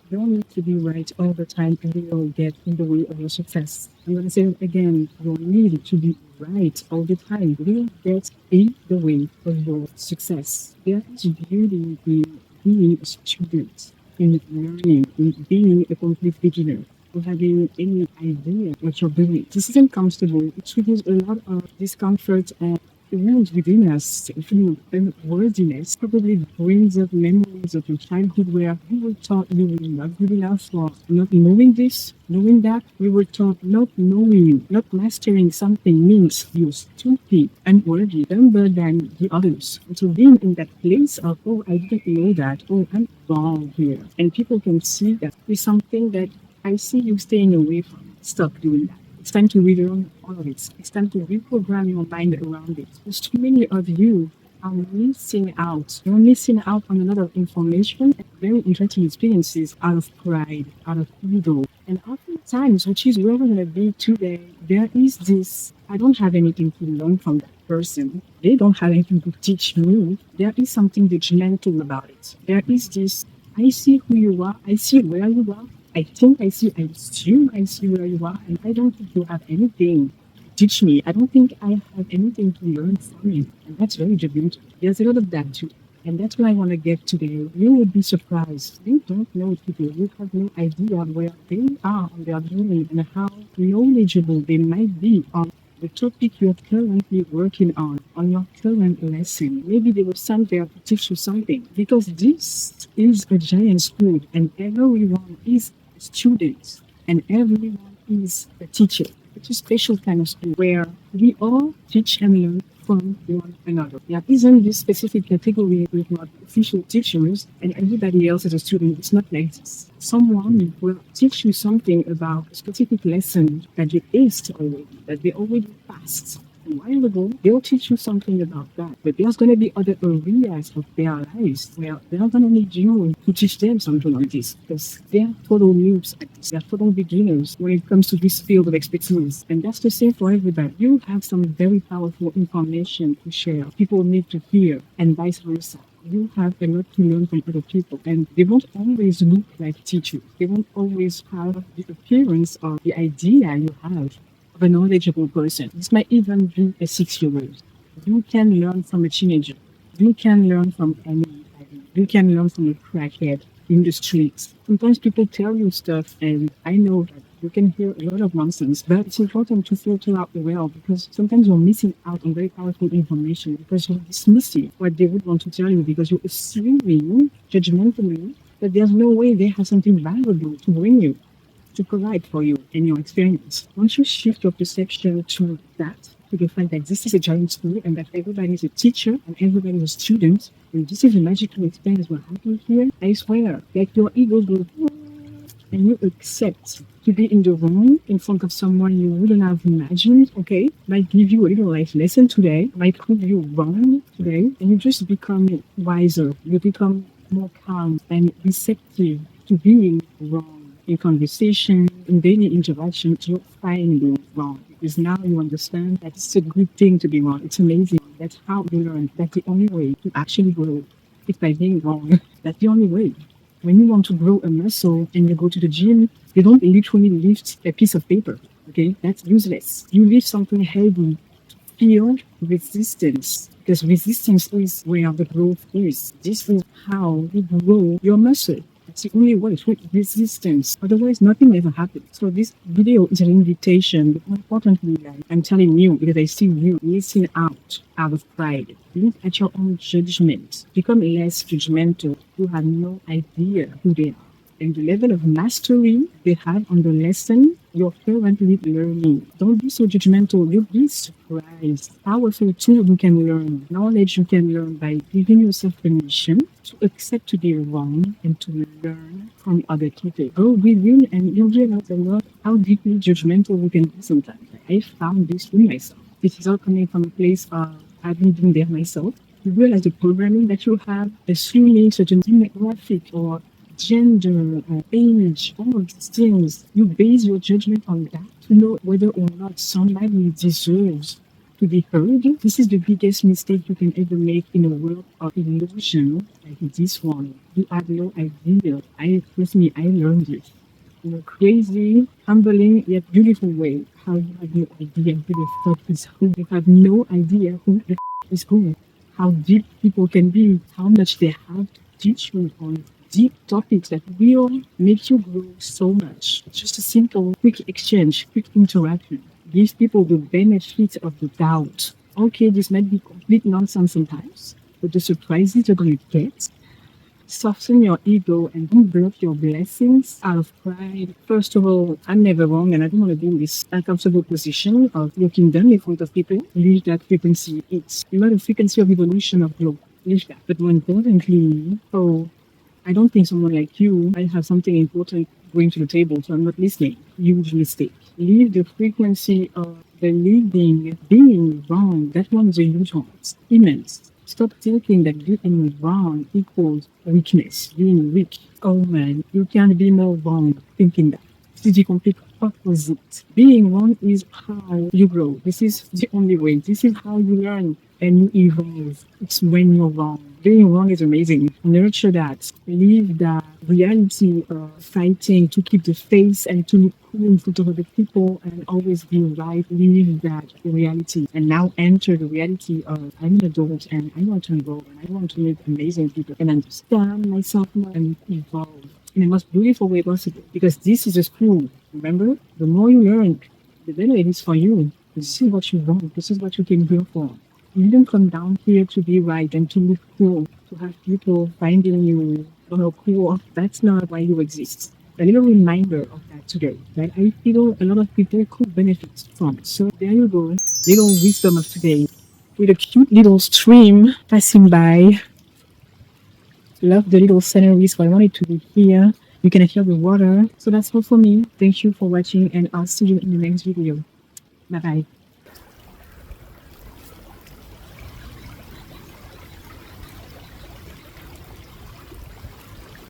You don't need to be right all the time and you will get in the way of your success. I'm going to say it again. You don't need to be right all the time. You will get in the way of your success. There is beauty in being a student, in learning, in being a complete beginner, or having any idea what you're doing. This isn't comfortable. It triggers a lot of discomfort and the wounds within us, feeling of unworthiness, probably brings up memories of your childhood where you were taught you were not good enough for not knowing this, knowing that. We were taught not knowing, not mastering something means you're stupid, unworthy, dumber than the others. And so being in that place of, oh, I didn't know that, oh, I'm wrong here. And people can see that is something that I see you staying away from. Stop doing that. It's time to relearn all of it. It's time to reprogram your mind around it. Because too many of you are missing out. You're missing out on a lot of information and very interesting experiences out of pride, out of ego. And oftentimes, which is where we're going to be today, there is this I don't have anything to learn from that person. They don't have anything to teach me. There is something judgmental about it. There is this I see who you are, I see where you are, I think I assume I see where you are, and I don't think you have anything to teach me. I don't think I have anything to learn from you. And that's very judgmental. There's a lot of that too. And that's what I want to get today. You would be surprised. You don't know people. You have no idea where they are on their journey and how knowledgeable they might be on the topic you're currently working on your current lesson. Maybe they were sent there to teach you something because this is a giant school and everyone is a student and everyone is a teacher. It's a special kind of school where we all teach and learn from one another. There isn't this specific category with not official teachers and everybody else is a student. It's not like this. Someone will teach you something about a specific lesson that you aced already, that they already passed a while ago. They'll teach you something about that. But there's going to be other areas of their lives where they're not going to need you to teach them something like this because they're total noobs at this. They're total beginners when it comes to this field of expertise. And that's the same for everybody. You have some very powerful information to share. People need to hear and vice versa. You have a lot to learn from other people, and they won't always look like teachers. They won't always have the appearance or the idea you have of a knowledgeable person. This might even be a 6-year-old. You can learn from a teenager. You can learn from anybody. You can learn from a crackhead in the streets. Sometimes people tell you stuff, and I know that you can hear a lot of nonsense, but it's important to filter out the well because sometimes you're missing out on very powerful information because you're dismissing what they would want to tell you because you're assuming judgmentally that there's no way they have something valuable to bring you to provide for you in your experience. Once you shift your perception to that, to the fact that this is a giant school and that everybody is a teacher and everybody is a student, and this is a magical experience we're having here, I swear that your ego will and you accept to be in the room in front of someone you wouldn't have imagined, okay, might give you a little life lesson today, might prove you wrong today, and you just become wiser. You become more calm and receptive to being wrong in conversation, in daily interactions. You're fine being wrong because now you understand that it's a good thing to be wrong. It's amazing. That's how you learn. That's the only way to actually grow. It's by being wrong. That's the only way. When you want to grow a muscle and you go to the gym, you don't literally lift a piece of paper. Okay, that's useless. You lift something heavy to feel resistance because resistance is where the growth is. This is how you grow your muscle. That's the only way through resistance. Otherwise, nothing ever happens. So this video is an invitation, but more importantly, like, I'm telling you because I see you missing out of pride. Look at your own judgment. Become less judgmental. You have no idea who they are. And the level of mastery they have on the lesson you're currently learning. Don't be so judgmental. You'll be surprised. Powerful tool you can learn. Knowledge you can learn by giving yourself permission to accept to be wrong and to learn from other people. Go within and you'll realize a lot how deeply judgmental we can be sometimes. I found this in myself. This is all coming from a place of having been there myself. You realize the programming that you have, assuming certain demographic or gender, age, all of these things. You base your judgment on that to know whether or not somebody deserves to be heard. This is the biggest mistake you can ever make in a world of illusion like this one. You have no idea. Trust me, I learned it in a crazy, humbling yet beautiful way. How you have no idea who the fuck is who. You have no idea who the is who. How deep people can be. How much they have to teach you on deep topics that will make you grow so much. Just a simple, quick exchange, quick interaction. Give people the benefit of the doubt. Okay, this might be complete nonsense sometimes, but the surprises you're going to get, soften your ego and don't block your blessings out of pride. First of all, I'm never wrong and I don't want to be in this uncomfortable position of looking down in front of people. Leave that frequency. It's not a frequency of evolution of growth. Leave that. But more importantly, I don't think someone like you might have something important bring to the table, so I'm not listening. Huge mistake. Leave the frequency of believing being wrong. That one is a huge one. It's immense. Stop thinking that being wrong equals weakness, being weak. Oh man, you can't be more wrong thinking that. This is the complete opposite. Being wrong is how you grow. This is the only way. This is how you learn and you evolve. It's when you're wrong. Being wrong is amazing. Nurture that. Leave that reality of fighting to keep the face and to look cool in front of other people and always be right. Leave that reality and now enter the reality of I'm an adult and I want to grow and I want to meet amazing people and understand myself more and evolve in the most beautiful way possible. Because this is a school. Remember, the more you learn, the better it is for you. This is what you want. This is what you came here for. You didn't come down here to be right and to look cool, to have people finding you, cool. That's not why you exist. A little reminder of that today, that I feel a lot of people could benefit from. So there you go, little wisdom of today, with a cute little stream passing by. Love the little scenery, so I wanted to be here. You can hear the water. So that's all for me. Thank you for watching, and I'll see you in the next video. Bye bye.